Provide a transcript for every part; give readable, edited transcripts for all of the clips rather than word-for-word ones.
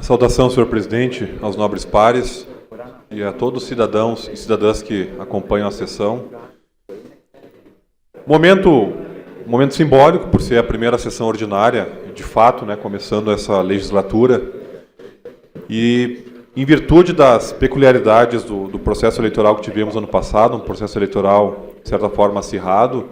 Saudação, senhor presidente, aos nobres pares e a todos os cidadãos e cidadãs que acompanham a sessão. Momento simbólico, por ser a primeira sessão ordinária, de fato, começando essa legislatura. E, em virtude das peculiaridades do processo eleitoral que tivemos ano passado, um processo eleitoral, de certa forma, acirrado,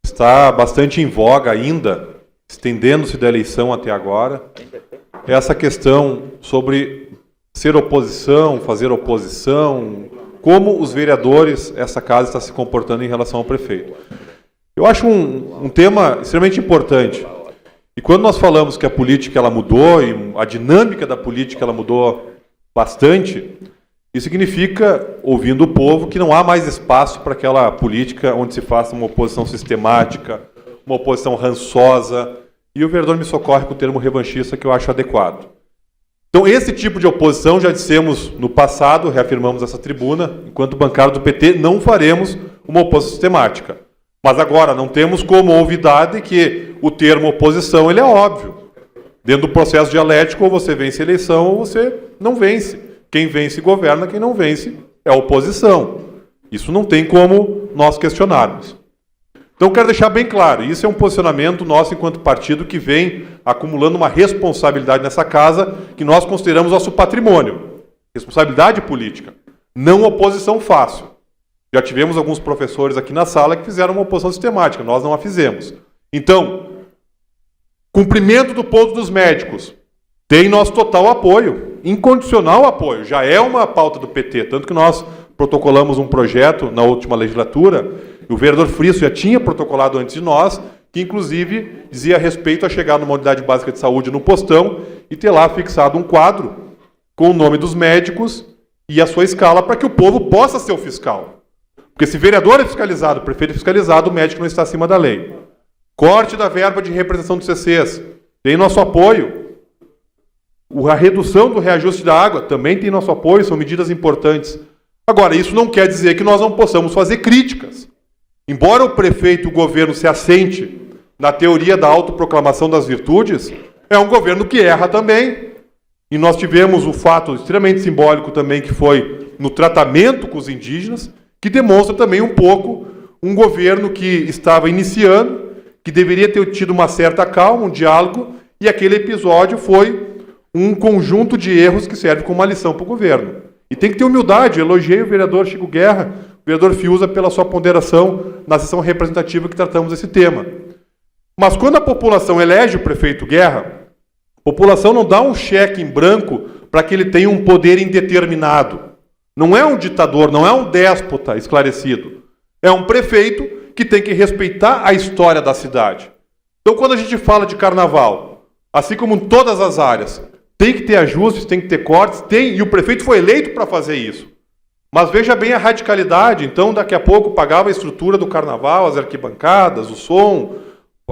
está bastante em voga ainda, estendendo-se da eleição até agora, essa questão sobre ser oposição, fazer oposição, como os vereadores, essa casa está se comportando em relação ao prefeito. Eu acho um tema extremamente importante. E quando nós falamos que a política ela mudou, e a dinâmica da política ela mudou bastante, isso significa, ouvindo o povo, que não há mais espaço para aquela política onde se faça uma oposição sistemática, uma oposição rançosa, e o vereador me socorre com o termo revanchista, que eu acho adequado. Então, esse tipo de oposição, já dissemos no passado, reafirmamos essa tribuna, enquanto bancário do PT, não faremos uma oposição sistemática. Mas agora, não temos como novidade que o termo oposição ele é óbvio. Dentro do processo dialético, ou você vence a eleição, ou você não vence. Quem vence governa, quem não vence é a oposição. Isso não tem como nós questionarmos. Então, quero deixar bem claro, isso é um posicionamento nosso enquanto partido que vem acumulando uma responsabilidade nessa casa que nós consideramos nosso patrimônio. Responsabilidade política, não oposição fácil. Já tivemos alguns professores aqui na sala que fizeram uma oposição sistemática, nós não a fizemos. Então, cumprimento do ponto dos médicos, tem nosso total apoio, incondicional apoio, já é uma pauta do PT, tanto que nós protocolamos um projeto na última legislatura. O vereador Frisso já tinha protocolado antes de nós, que inclusive dizia a respeito a chegar numa unidade básica de saúde no postão e ter lá fixado um quadro com o nome dos médicos e a sua escala para que o povo possa ser o fiscal. Porque se vereador é fiscalizado, prefeito é fiscalizado, o médico não está acima da lei. Corte da verba de representação dos CCs, tem nosso apoio. A redução do reajuste da água também tem nosso apoio, são medidas importantes. Agora, isso não quer dizer que nós não possamos fazer críticas. Embora o prefeito e o governo se assente na teoria da autoproclamação das virtudes, é um governo que erra também. E nós tivemos o fato extremamente simbólico também, que foi no tratamento com os indígenas, que demonstra também um pouco um governo que estava iniciando, que deveria ter tido uma certa calma, um diálogo, e aquele episódio foi um conjunto de erros que serve como uma lição para o governo. E tem que ter humildade. Eu elogiei o vereador Chico Guerra, o vereador Fiuza, pela sua ponderação na sessão representativa que tratamos desse tema. Mas quando a população elege o prefeito Guerra, a população não dá um cheque em branco para que ele tenha um poder indeterminado. Não é um ditador, não é um déspota esclarecido. É um prefeito que tem que respeitar a história da cidade. Então, quando a gente fala de carnaval, assim como em todas as áreas, tem que ter ajustes, tem que ter cortes, e o prefeito foi eleito para fazer isso. Mas veja bem a radicalidade. Então, daqui a pouco, pagava a estrutura do carnaval, as arquibancadas, o som,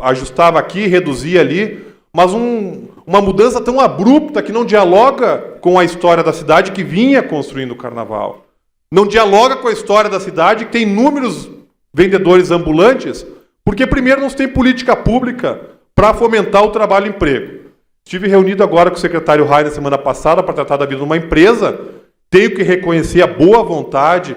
ajustava aqui, reduzia ali, mas uma mudança tão abrupta que não dialoga com a história da cidade que vinha construindo o carnaval. Não dialoga com a história da cidade que tem inúmeros vendedores ambulantes, porque primeiro não se tem política pública para fomentar o trabalho e emprego. Estive reunido agora com o secretário Rainer semana passada para tratar da vida de uma empresa. Tenho que reconhecer a boa vontade,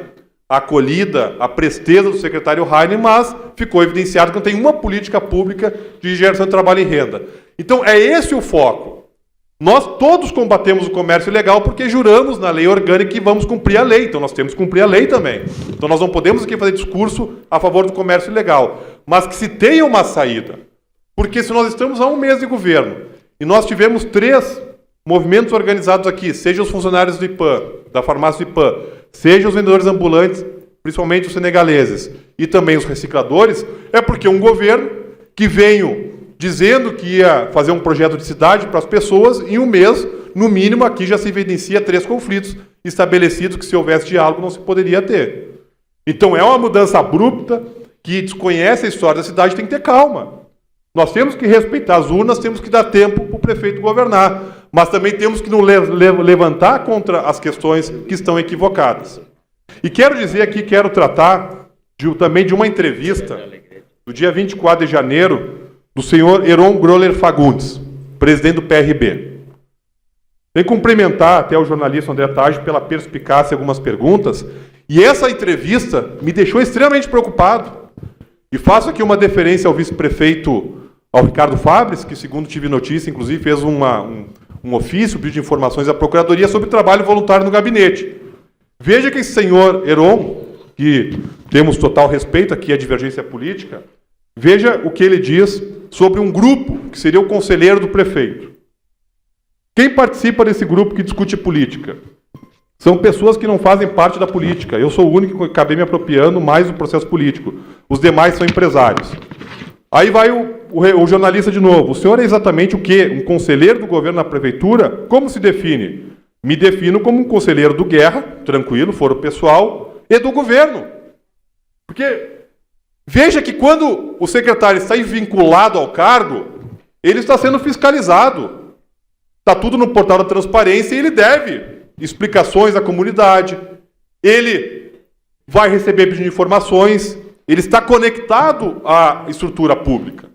a acolhida, a presteza do secretário Rainer, mas ficou evidenciado que não tem uma política pública de geração de trabalho e renda. Então, é esse o foco. Nós todos combatemos o comércio ilegal porque juramos na lei orgânica que vamos cumprir a lei. Então, nós temos que cumprir a lei também. Então, nós não podemos aqui fazer discurso a favor do comércio ilegal, mas que se tenha uma saída. Porque se nós estamos há um mês de governo e nós tivemos 3 movimentos organizados aqui, seja os funcionários do IPAM, da farmácia do IPAM, seja os vendedores ambulantes, principalmente os senegaleses, e também os recicladores, é porque um governo que veio dizendo que ia fazer um projeto de cidade para as pessoas, em um mês, no mínimo, aqui já se evidencia 3 conflitos estabelecidos que, se houvesse diálogo, não se poderia ter. Então, é uma mudança abrupta, que desconhece a história da cidade, tem que ter calma. Nós temos que respeitar as urnas, temos que dar tempo para o prefeito governar, mas também temos que nos levantar contra as questões que estão equivocadas. E quero dizer aqui, quero tratar também de uma entrevista do dia 24 de janeiro do senhor Heron Groller Fagundes, presidente do PRB. Tem que cumprimentar até o jornalista André Tage pela perspicácia em algumas perguntas. E essa entrevista me deixou extremamente preocupado. E faço aqui uma deferência ao vice-prefeito, ao Ricardo Fabres, que, segundo tive notícia, inclusive fez um ofício, pedido de informações à Procuradoria sobre trabalho voluntário no gabinete. Veja que esse senhor Heron, que temos total respeito, aqui a divergência política, veja o que ele diz sobre um grupo que seria o conselheiro do prefeito. Quem participa desse grupo que discute política? São pessoas que não fazem parte da política. Eu sou o único que acabei me apropriando mais do processo político. Os demais são empresários. Aí vai o jornalista de novo. O senhor é exatamente o quê? Um conselheiro do governo na prefeitura? Como se define? Me defino como um conselheiro do Guerra, tranquilo, foro pessoal, e do governo. Porque veja que quando o secretário está vinculado ao cargo, ele está sendo fiscalizado. Está tudo no portal da transparência e ele deve explicações à comunidade. Ele vai receber pedido de informações. Ele está conectado à estrutura pública.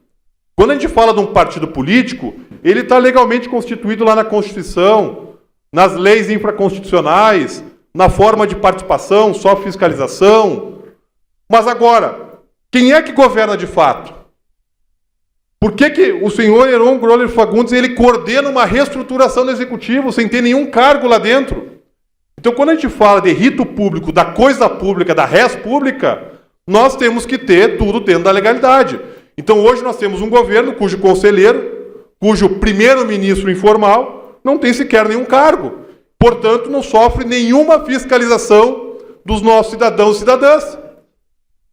Quando a gente fala de um partido político, ele está legalmente constituído lá na Constituição, nas leis infraconstitucionais, na forma de participação, só fiscalização. Mas agora, quem é que governa de fato? Por que o senhor Heron Groller Fagundes ele coordena uma reestruturação do executivo sem ter nenhum cargo lá dentro? Então, quando a gente fala de rito público, da coisa pública, da res pública, nós temos que ter tudo dentro da legalidade. Então, hoje nós temos um governo cujo conselheiro, cujo primeiro-ministro informal, não tem sequer nenhum cargo. Portanto, não sofre nenhuma fiscalização dos nossos cidadãos e cidadãs.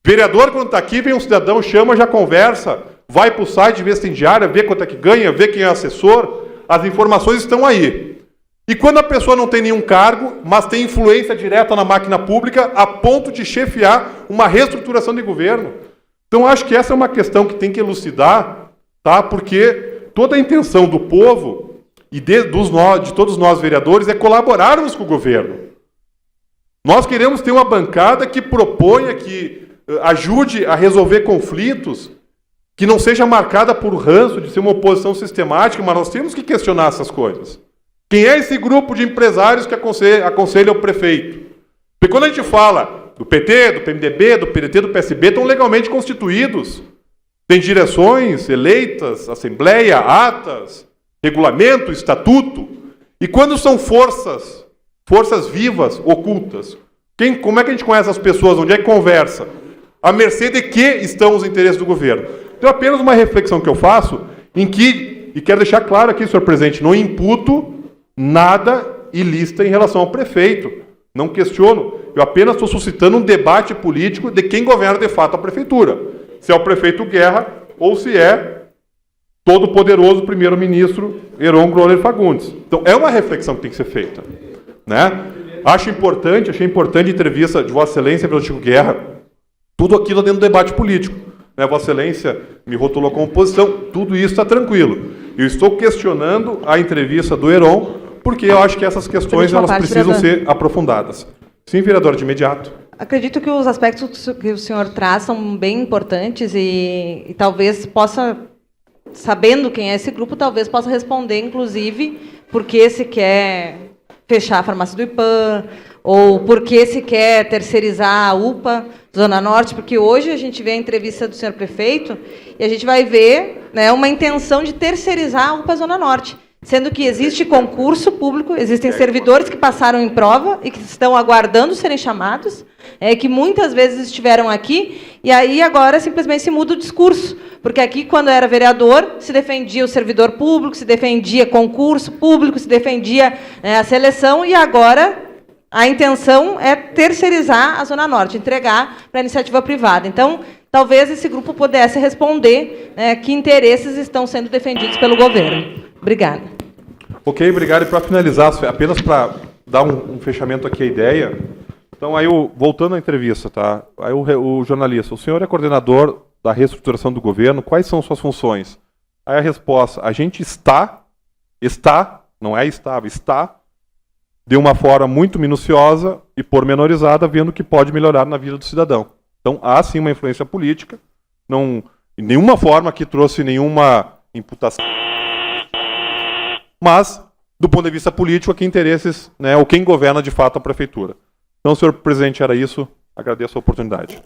Vereador, quando está aqui, vem um cidadão, chama, já conversa, vai para o site, vê se tem diária, vê quanto é que ganha, vê quem é assessor, as informações estão aí. E quando a pessoa não tem nenhum cargo, mas tem influência direta na máquina pública, a ponto de chefiar uma reestruturação de governo. Então, acho que essa é uma questão que tem que elucidar, tá? Porque toda a intenção do povo e de todos nós vereadores é colaborarmos com o governo. Nós queremos ter uma bancada que proponha, que ajude a resolver conflitos, que não seja marcada por ranço de ser uma oposição sistemática, mas nós temos que questionar essas coisas. Quem é esse grupo de empresários que aconselha o prefeito? Porque quando a gente fala do PT, do PMDB, do PDT, do PSB, estão legalmente constituídos. Tem direções eleitas, assembleia, atas, regulamento, estatuto. E quando são forças vivas, ocultas, como é que a gente conhece as pessoas? Onde é que conversa? À mercê de que estão os interesses do governo? Então, apenas uma reflexão que eu faço, em que, e quero deixar claro aqui, senhor presidente, não imputo nada ilícito em relação ao prefeito. Não questiono. Eu apenas estou suscitando um debate político de quem governa de fato a prefeitura. Se é o prefeito Guerra ou se é todo-poderoso primeiro-ministro Heron Groller Fagundes. Então, é uma reflexão que tem que ser feita. Né? Achei importante a entrevista de Vossa Excelência pelo Chico Guerra, tudo aquilo dentro do debate político. Né? Vossa Excelência me rotulou como oposição, tudo isso está tranquilo. Eu estou questionando a entrevista do Heron, porque eu acho que essas questões elas precisam ser aprofundadas. Sim, vereador, de imediato. Acredito que os aspectos que o senhor traz são bem importantes e talvez possa, sabendo quem é esse grupo, talvez possa responder, inclusive, por que se quer fechar a farmácia do IPAM, ou por que se quer terceirizar a UPA Zona Norte, porque hoje a gente vê a entrevista do senhor prefeito e a gente vai ver, né, uma intenção de terceirizar a UPA Zona Norte, sendo que existe concurso público, existem servidores que passaram em prova e que estão aguardando serem chamados, que muitas vezes estiveram aqui, e aí agora simplesmente se muda o discurso, porque aqui, quando era vereador, se defendia o servidor público, se defendia concurso público, se defendia a seleção, e agora a intenção é terceirizar a Zona Norte, entregar para a iniciativa privada. Então, talvez esse grupo pudesse responder que interesses estão sendo defendidos pelo governo. Obrigada. Ok, obrigado. E para finalizar, apenas para dar um fechamento aqui à ideia, então, aí voltando à entrevista, tá? Aí o jornalista, o senhor é coordenador da reestruturação do governo, quais são suas funções? Aí a resposta, a gente está, não é estava, está, de uma forma muito minuciosa e pormenorizada, vendo o que pode melhorar na vida do cidadão. Então, há sim uma influência política, não, em nenhuma forma que trouxe nenhuma imputação. Mas, do ponto de vista político, a que interesses, né, ou quem governa de fato a prefeitura. Então, senhor presidente, era isso. Agradeço a oportunidade.